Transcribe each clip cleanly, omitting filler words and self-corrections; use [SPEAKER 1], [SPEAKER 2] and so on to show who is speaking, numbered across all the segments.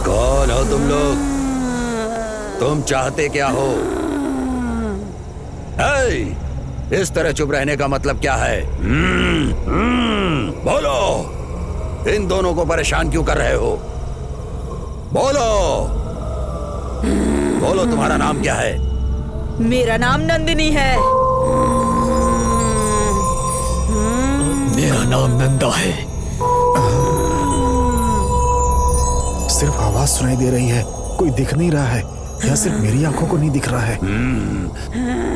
[SPEAKER 1] कौन हो तुम लोग? तुम चाहते क्या हो? इस तरह चुप रहने का मतलब क्या है? बोलो, इन दोनों को परेशान क्यों कर रहे हो? बोलो, बोलो, तुम्हारा नाम क्या है?
[SPEAKER 2] मेरा नाम नंदिनी है।
[SPEAKER 3] मेरा नाम नंदा है।
[SPEAKER 4] सिर्फ आवाज सुनाई दे रही है, कोई दिख नहीं रहा है, या सिर्फ मेरी आंखों को नहीं दिख रहा है?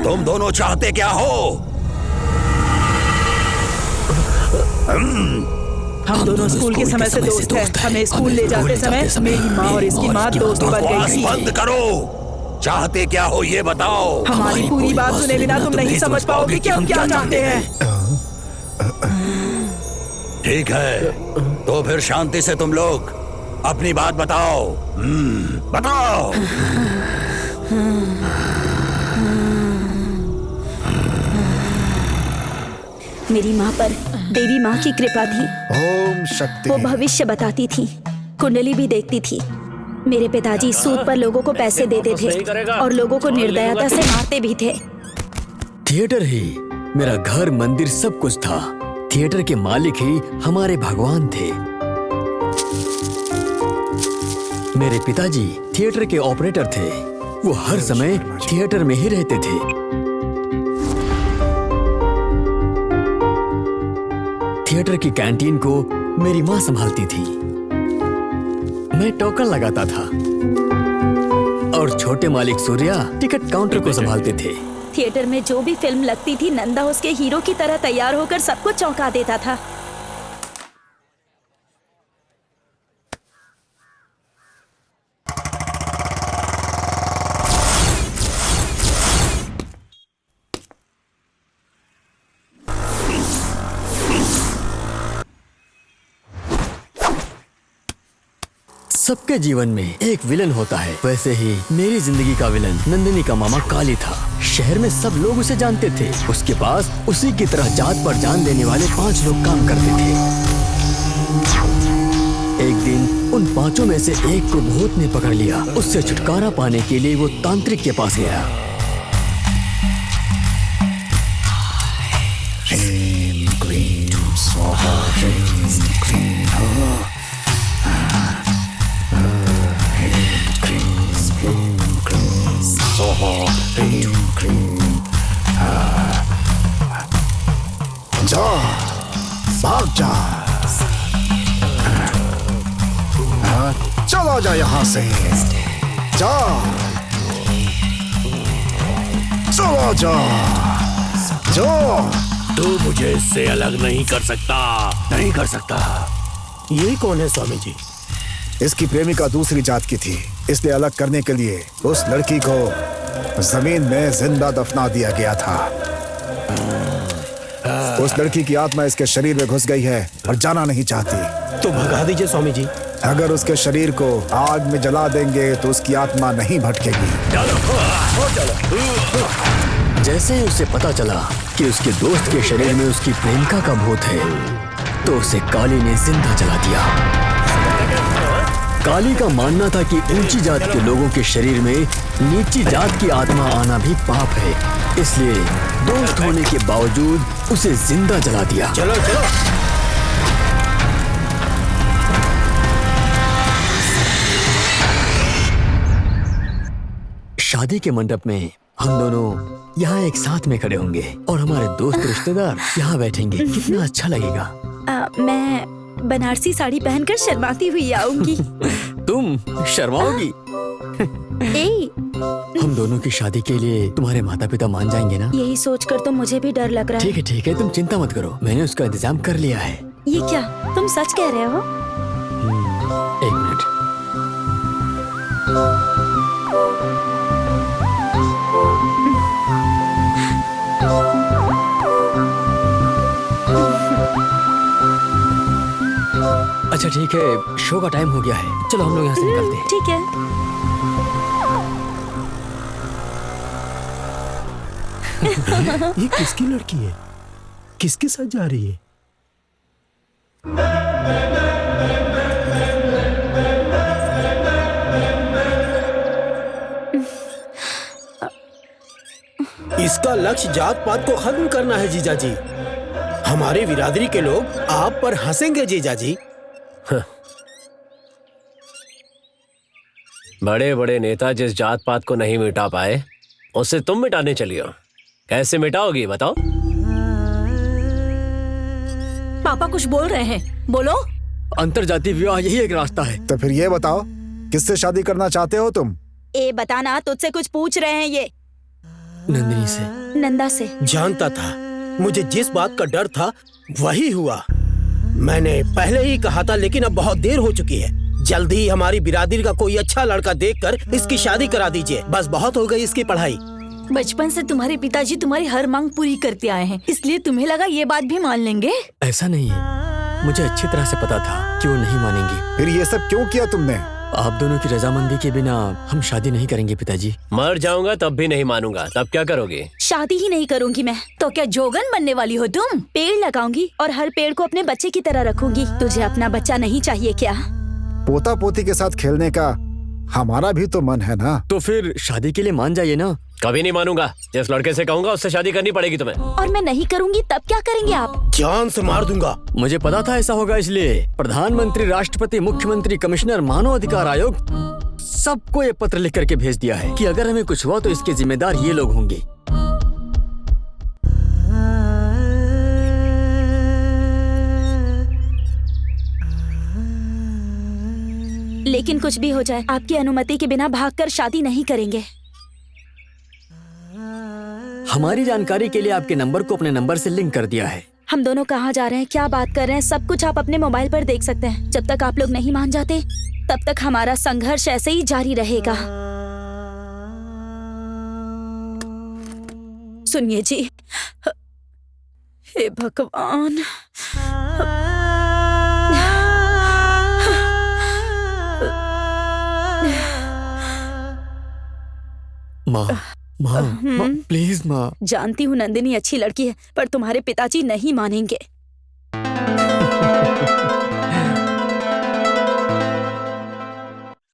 [SPEAKER 1] तुम दोनों चाहते क्या हो?
[SPEAKER 2] हम दोनों स्कूल के समय से दोस्त हैं। हमें स्कूल ले जाते समय मेरी माँ और इसकी माँ दोस्त बन गई थी।
[SPEAKER 1] बंद करो। चाहते क्या हो ये बताओ।
[SPEAKER 2] हमारी पूरी बात सुने बिना तुम नहीं समझ पाओगे कि हम क्या चाहते हैं।
[SPEAKER 1] ठीक है, तो फिर शांति से तुम लोग अपनी बात बताओ। बताओ।
[SPEAKER 5] मेरी माँ पर देवी माँ की कृपा थी।
[SPEAKER 4] ओम शक्ति।
[SPEAKER 5] वो भविष्य बताती थी, कुंडली भी देखती थी। मेरे पिताजी सूद पर लोगों को पैसे देते थे और लोगों को निर्दयता से मारते भी थे।
[SPEAKER 3] थिएटर ही मेरा घर, मंदिर, सब कुछ था। थिएटर के मालिक ही हमारे भगवान थे। मेरे पिताजी थिएटर के ऑपरेटर थे। वो हर समय थिएटर में ही रहते थे। थिएटर की कैंटीन को मेरी माँ संभालती थी। मैं टोकन लगाता था और छोटे मालिक सूर्या टिकट काउंटर को संभालते थे।
[SPEAKER 5] थिएटर में जो भी फिल्म लगती थी, नंदा उसके हीरो की तरह तैयार होकर सबको चौंका देता था।
[SPEAKER 3] सबके जीवन में एक विलन होता है, वैसे ही मेरी जिंदगी का विलन नंदिनी का मामा काली था। शहर में सब लोग उसे जानते थे। उसके पास उसी की तरह जात पर जान देने वाले 5 लोग काम करते थे। एक दिन उन 5 में से एक को भूत ने पकड़ लिया। उससे छुटकारा पाने के लिए वो तांत्रिक के पास गया।
[SPEAKER 4] जा, भाग जा, चला जा यहाँ से। जा, चला जा, जा।
[SPEAKER 6] तू मुझे इससे अलग नहीं कर सकता, नहीं कर सकता।
[SPEAKER 7] ये कौन है स्वामी जी?
[SPEAKER 4] इसकी प्रेमिका दूसरी जात की थी, इसलिए अलग करने के लिए उस लड़की को जमीन में जिंदा दफना दिया गया था। उस लड़की की आत्मा इसके शरीर में घुस गई है और जाना नहीं चाहती।
[SPEAKER 7] तो भगा दीजिए स्वामी जी।
[SPEAKER 4] अगर उसके शरीर को आग में जला देंगे तो उसकी आत्मा नहीं भटकेगी।
[SPEAKER 3] जैसे ही उसे पता चला कि उसके दोस्त के शरीर में उसकी प्रेमिका का भूत है, तो उसे काली ने जिंदा जला दिया। काली का मानना था कि ऊंची जात के लोगों के शरीर में नीची जात की आत्मा आना भी पाप है, इसलिए दोस्त होने के बावजूद उसे जिंदा जला दिया।
[SPEAKER 7] चलो चलो।
[SPEAKER 3] शादी के मंडप में हम दोनों यहाँ एक साथ में खड़े होंगे और हमारे दोस्त रिश्तेदार यहाँ बैठेंगे। कितना अच्छा लगेगा।
[SPEAKER 5] मैं बनारसी साड़ी पहनकर शर्माती हुई आऊंगी।
[SPEAKER 3] तुम शर्माओगी?
[SPEAKER 5] ए,
[SPEAKER 3] हम दोनों की शादी के लिए तुम्हारे माता पिता मान जाएंगे ना?
[SPEAKER 5] यही सोचकर तो मुझे भी डर लग रहा है।
[SPEAKER 3] ठीक है, तुम चिंता मत करो, मैंने उसका इंतजाम कर लिया है।
[SPEAKER 5] ये क्या, तुम सच कह रहे हो?
[SPEAKER 3] एक मिनट। अच्छा ठीक है, शो का टाइम हो गया है, चलो हम लोग यहाँ से निकलते हैं।
[SPEAKER 5] ठीक है।
[SPEAKER 7] ये किसकी लड़की है? किसके साथ जा रही है? इसका लक्ष्य जात पात को खत्म करना है जीजाजी। हमारी बिरादरी के लोग आप पर हंसेंगे जीजाजी।
[SPEAKER 6] बड़े बड़े नेता जिस जात पात को नहीं मिटा पाए, उसे तुम मिटाने चली हो। कैसे मिटाओगी बताओ?
[SPEAKER 2] पापा कुछ बोल रहे हैं, बोलो।
[SPEAKER 3] अंतरजातीय विवाह यही एक रास्ता है।
[SPEAKER 4] तो फिर ये बताओ, किससे शादी करना चाहते हो तुम?
[SPEAKER 5] ए बताना, तुझसे कुछ पूछ रहे हैं ये।
[SPEAKER 3] नंदिनी से।
[SPEAKER 5] नंदा से।
[SPEAKER 7] जानता था, मुझे जिस बात का डर था वही हुआ। मैंने पहले ही कहा था, लेकिन अब बहुत देर हो चुकी है। जल्दी ही हमारी बिरादरी का कोई अच्छा लड़का देखकर इसकी शादी करा दीजिए। बस बहुत हो गई इसकी पढ़ाई।
[SPEAKER 2] बचपन से तुम्हारे पिताजी तुम्हारी हर मांग पूरी करते आए हैं, इसलिए तुम्हें लगा ये बात भी मान लेंगे?
[SPEAKER 3] ऐसा नहीं है, मुझे अच्छी तरह से पता था कि वो नहीं मानेंगी।
[SPEAKER 4] फिर ये सब क्यों किया तुमने?
[SPEAKER 3] आप दोनों की रजामंदी के बिना हम शादी नहीं करेंगे पिताजी।
[SPEAKER 6] मर जाऊंगा तब भी नहीं मानूंगा। तब क्या करोगे?
[SPEAKER 5] शादी ही नहीं करूंगी मैं।
[SPEAKER 2] तो क्या जोगन बनने वाली हो तुम?
[SPEAKER 5] पेड़ लगाऊंगी और हर पेड़ को अपने बच्चे की तरह रखूंगी। तुझे अपना बच्चा नहीं चाहिए क्या?
[SPEAKER 4] पोता पोती के साथ खेलने का हमारा भी तो मन है ना।
[SPEAKER 3] तो फिर शादी के लिए मान जाइए ना।
[SPEAKER 6] कभी नहीं मानूंगा। जिस लड़के से कहूंगा उससे शादी करनी पड़ेगी तुम्हें।
[SPEAKER 5] और मैं नहीं करूंगी तब क्या करेंगे आप?
[SPEAKER 7] जान से मार दूंगा।
[SPEAKER 3] मुझे पता था ऐसा होगा, इसलिए प्रधानमंत्री, राष्ट्रपति, मुख्यमंत्री, कमिश्नर, मानव अधिकार आयोग सबको ये पत्र लिख करके भेज दिया है कि अगर हमें कुछ हुआ तो इसके जिम्मेदार ये लोग होंगे।
[SPEAKER 5] लेकिन कुछ भी हो जाए, आपकी अनुमति के बिना भागकर शादी नहीं करेंगे।
[SPEAKER 3] हमारी जानकारी के लिए आपके नंबर को अपने नंबर से लिंक कर दिया है।
[SPEAKER 5] हम दोनों कहाँ जा रहे हैं, क्या बात कर रहे हैं, सब कुछ आप अपने मोबाइल पर देख सकते हैं। जब तक आप लोग नहीं मान जाते तब तक हमारा संघर्ष ऐसे ही जारी रहेगा। सुनिए जी, हे भगवान,
[SPEAKER 3] माँ, प्लीज माँ।
[SPEAKER 5] जानती हूँ नंदिनी अच्छी लड़की है, पर तुम्हारे पिताजी नहीं मानेंगे।